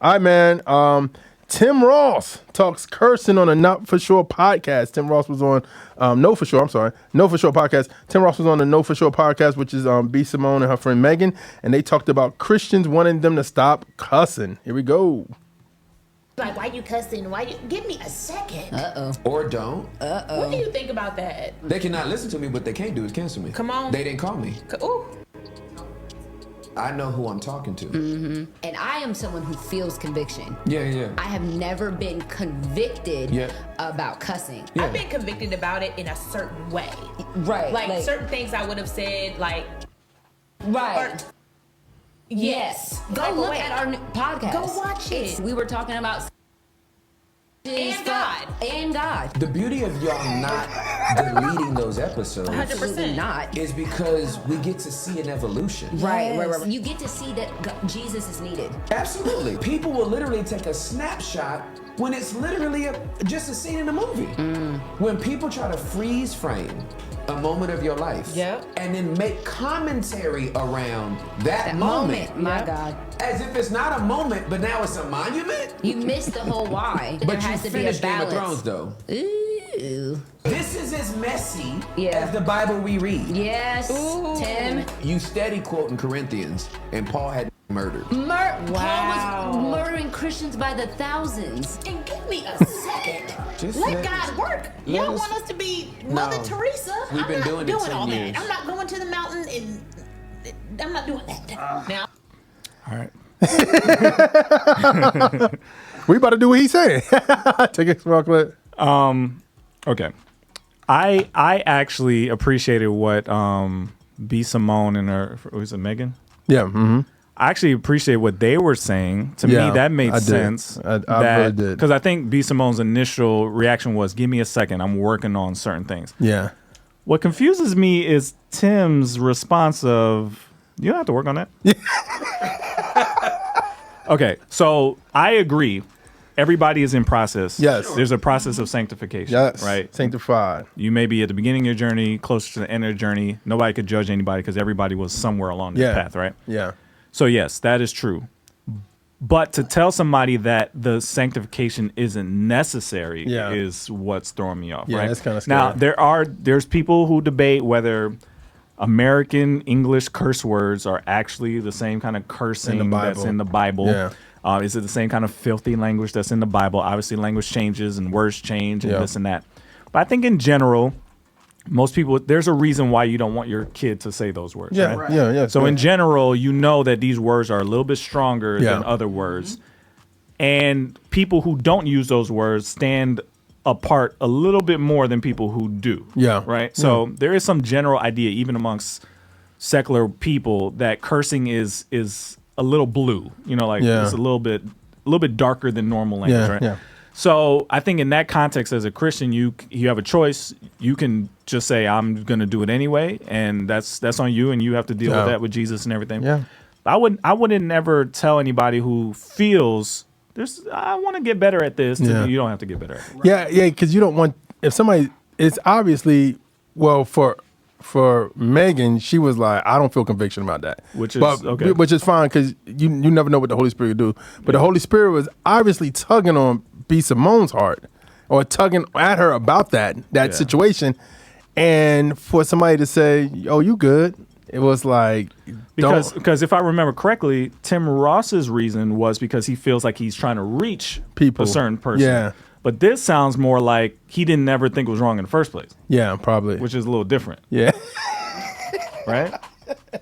All right, man. Tim Ross talks cursing on a Not For Sure podcast. Tim Ross was on No For Sure podcast. Tim Ross was on the No For Sure podcast, which is B. Simone and her friend Megan, and they talked about Christians wanting them to stop cussing. Here we go. Like, why you cussing? Give me a second. Uh-oh. Or don't. Uh-oh. What do you think about that? They cannot listen to me, what they can't do is cancel me. Come on. They didn't call me. Ooh. I know who I'm talking to. Mm-hmm. And I am someone who feels conviction. Yeah. I have never been convicted about cussing. Yeah. I've been convicted about it in a certain way. Right. Like certain things I would have said, like... Right. Yes. Go look at our podcast. Go watch it. We were talking about... And God. And God. The beauty of y'all not deleting those episodes 100% not is because we get to see an evolution. Right. You get to see that Jesus is needed. Absolutely. People will literally take a snapshot when it's literally just a scene in a movie. When people try to freeze frame a moment of your life and then make commentary around that moment. My God. As if it's not a moment, but now it's a monument. You missed the whole why. But there you has to be a finished Game of balance. Thrones, though. Ooh. This is as messy Yeah. as the Bible we read. Yes, Ooh. Tim. You steady quoting Corinthians, and Paul had murdered. Paul was murdering Christians by the thousands. And give me a second. Let God work. Y'all want us to be Mother Teresa? We've been doing it 10 all years. that. I'm not going to the mountain and I'm not doing that. Now. All right. We about to do what he's saying. Take a small clip. Okay. I actually appreciated what B. Simone and her, was it Megan? Yeah. Mm-hmm. I actually appreciate what they were saying. To me, that made sense. I really did. Because I think B. Simone's initial reaction was, give me a second, I'm working on certain things. Yeah. What confuses me is Tim's response of, you don't have to work on that. Okay, so I agree. Everybody is in process. Yes. There's a process of sanctification. Yes. Right? Sanctified. You may be at the beginning of your journey, closer to the end of the journey. Nobody could judge anybody because everybody was somewhere along this path, right? Yeah. So yes, that is true. But to tell somebody that the sanctification isn't necessary is what's throwing me off, right? That's kind of scary. Now, there's people who debate whether American English curse words are actually the same kind of cursing that's in the Bible. Yeah. Is it the same kind of filthy language that's in the Bible? Obviously, language changes and words change and this and that. But I think in general, most people, there's a reason why you don't want your kid to say those words. Yeah, right? yeah. So in general, you know that these words are a little bit stronger than other words. And people who don't use those words stand apart a little bit more than people who do. Yeah. Right? So there is some general idea, even amongst secular people, that cursing is a little blue. You know, like it's a little bit darker than normal language, right? Yeah. So I think in that context, as a Christian, you have a choice. You can just say, I'm going to do it anyway, and that's on you, and you have to deal with that with Jesus and everything. Yeah. I wouldn't never tell anybody who feels I want to get better at this. You don't have to get better at it. Yeah, because you don't want, if somebody, it's obviously, well, for Megan, she was like, I don't feel conviction about that. Which is okay. Which is fine, because you never know what the Holy Spirit will do. But the Holy Spirit was obviously tugging on B. Simone's heart, or tugging at her about that situation. And for somebody to say, oh, you good? It was like, because if I remember correctly, Tim Ross's reason was because he feels like he's trying to reach people, a certain person. Yeah. But this sounds more like he didn't ever think it was wrong in the first place. Yeah, probably. Which is a little different. Yeah. Right? I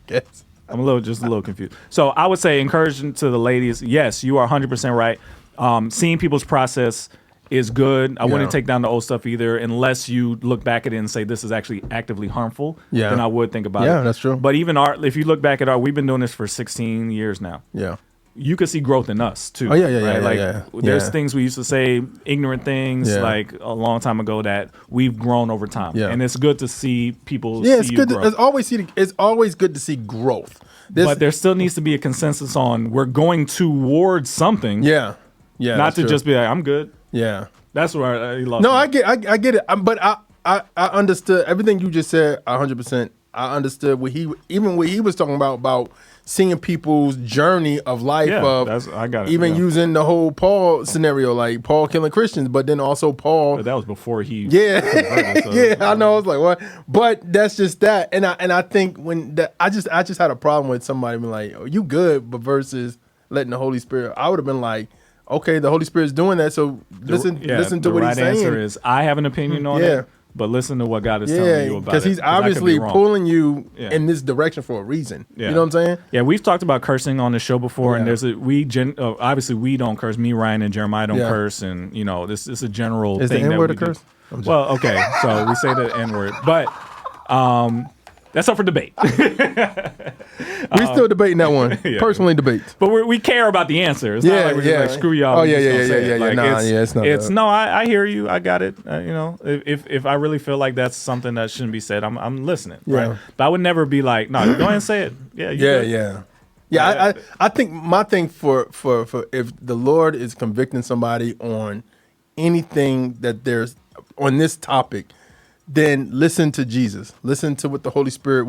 guess. I'm just a little confused. So I would say encouraging to the ladies, yes, you are 100% right. Seeing people's process is good. I wouldn't take down the old stuff either, unless you look back at it and say this is actually actively harmful. Yeah. Then I would think about it. Yeah, that's true. But even if you look back at we've been doing this for 16 years now. Yeah. You could see growth in us too. Oh yeah, right? yeah. There's things we used to say, ignorant things, like a long time ago, that we've grown over time. Yeah. And it's good to see people. It's see good. you grow. It's always good to see growth. But there still needs to be a consensus on we're going towards something. Yeah. Not to just be like, I'm good. Yeah. That's where I lost. No, I get it. But I understood everything you just said 100%. I understood what he was talking about seeing people's journey of life I got it. Even using the whole Paul scenario, like Paul killing Christians, but then also Paul. But that was before he. Yeah, converted, so, yeah, I know. I was like, what? But that's just that, and I think I just had a problem with somebody being like, "Oh, you good," but versus letting the Holy Spirit. I would have been like, okay, the Holy Spirit's doing that, so listen to what he's saying. The right answer is, I have an opinion on it. But listen to what God is telling you about it. Because he's obviously pulling you in this direction for a reason. Yeah. You know what I'm saying? Yeah, we've talked about cursing on the show before, and there's obviously we don't curse. Me, Ryan, and Jeremiah don't curse, and this is a general is thing. Is the N-word a curse? Well, okay, so we say the N-word, but that's up for debate. We still debating that one. Personally debates. But we care about the answer. It's not like we're just like, screw y'all. Oh, yeah. It's not that. No, I hear you. I got it. If I really feel like that's something that shouldn't be said, I'm listening. Yeah. Right? But I would never be like, no, go ahead and say it. Yeah. I think my thing for if the Lord is convicting somebody on anything that there's on this topic, then listen to Jesus. Listen to what the Holy Spirit,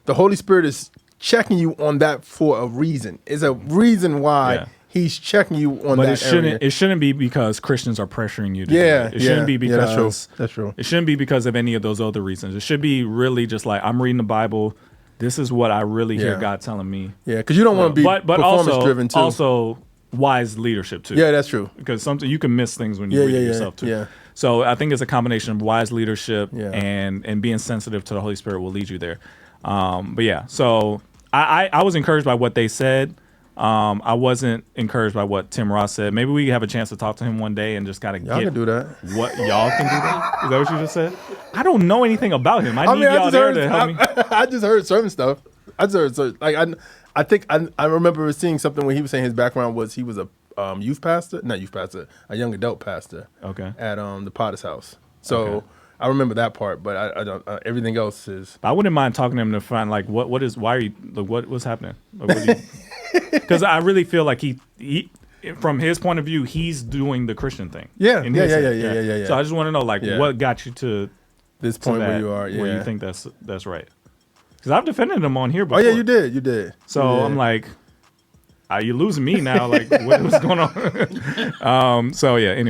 the Holy Spirit is checking you on that for a reason. It's a reason why he's checking you on that area. It shouldn't be because Christians are pressuring you to do it. It shouldn't be because that's true. It shouldn't be because of any of those other reasons. It should be really just like, I'm reading the Bible. This is what I really hear God telling me. Yeah, because you don't want to be performance driven too. Also wise leadership too. Yeah, that's true. Because you can miss things when you read it yourself too. Yeah. So I think it's a combination of wise leadership and being sensitive to the Holy Spirit will lead you there. But yeah, so I was encouraged by what they said. I wasn't encouraged by what Tim Ross said. Maybe we have a chance to talk to him one day and just gotta y'all can do that. What y'all can do that? Is that what you just said? I don't know anything about him. I need y'all there to help me. I just heard certain stuff. I think I remember seeing something when he was saying his background was he was a a young adult pastor. Okay. At the Potter's house. So I remember that part, but I don't. Everything else is. I wouldn't mind talking to him to find like what's happening. Because I really feel like he from his point of view, he's doing the Christian thing. Yeah. So I just want to know what got you to this point where you are. Yeah. Where you think that's right. Because I've defended him on here before. Oh yeah, you did. So I'm like, are you losing me now? Like what's going on? So yeah. Anyway.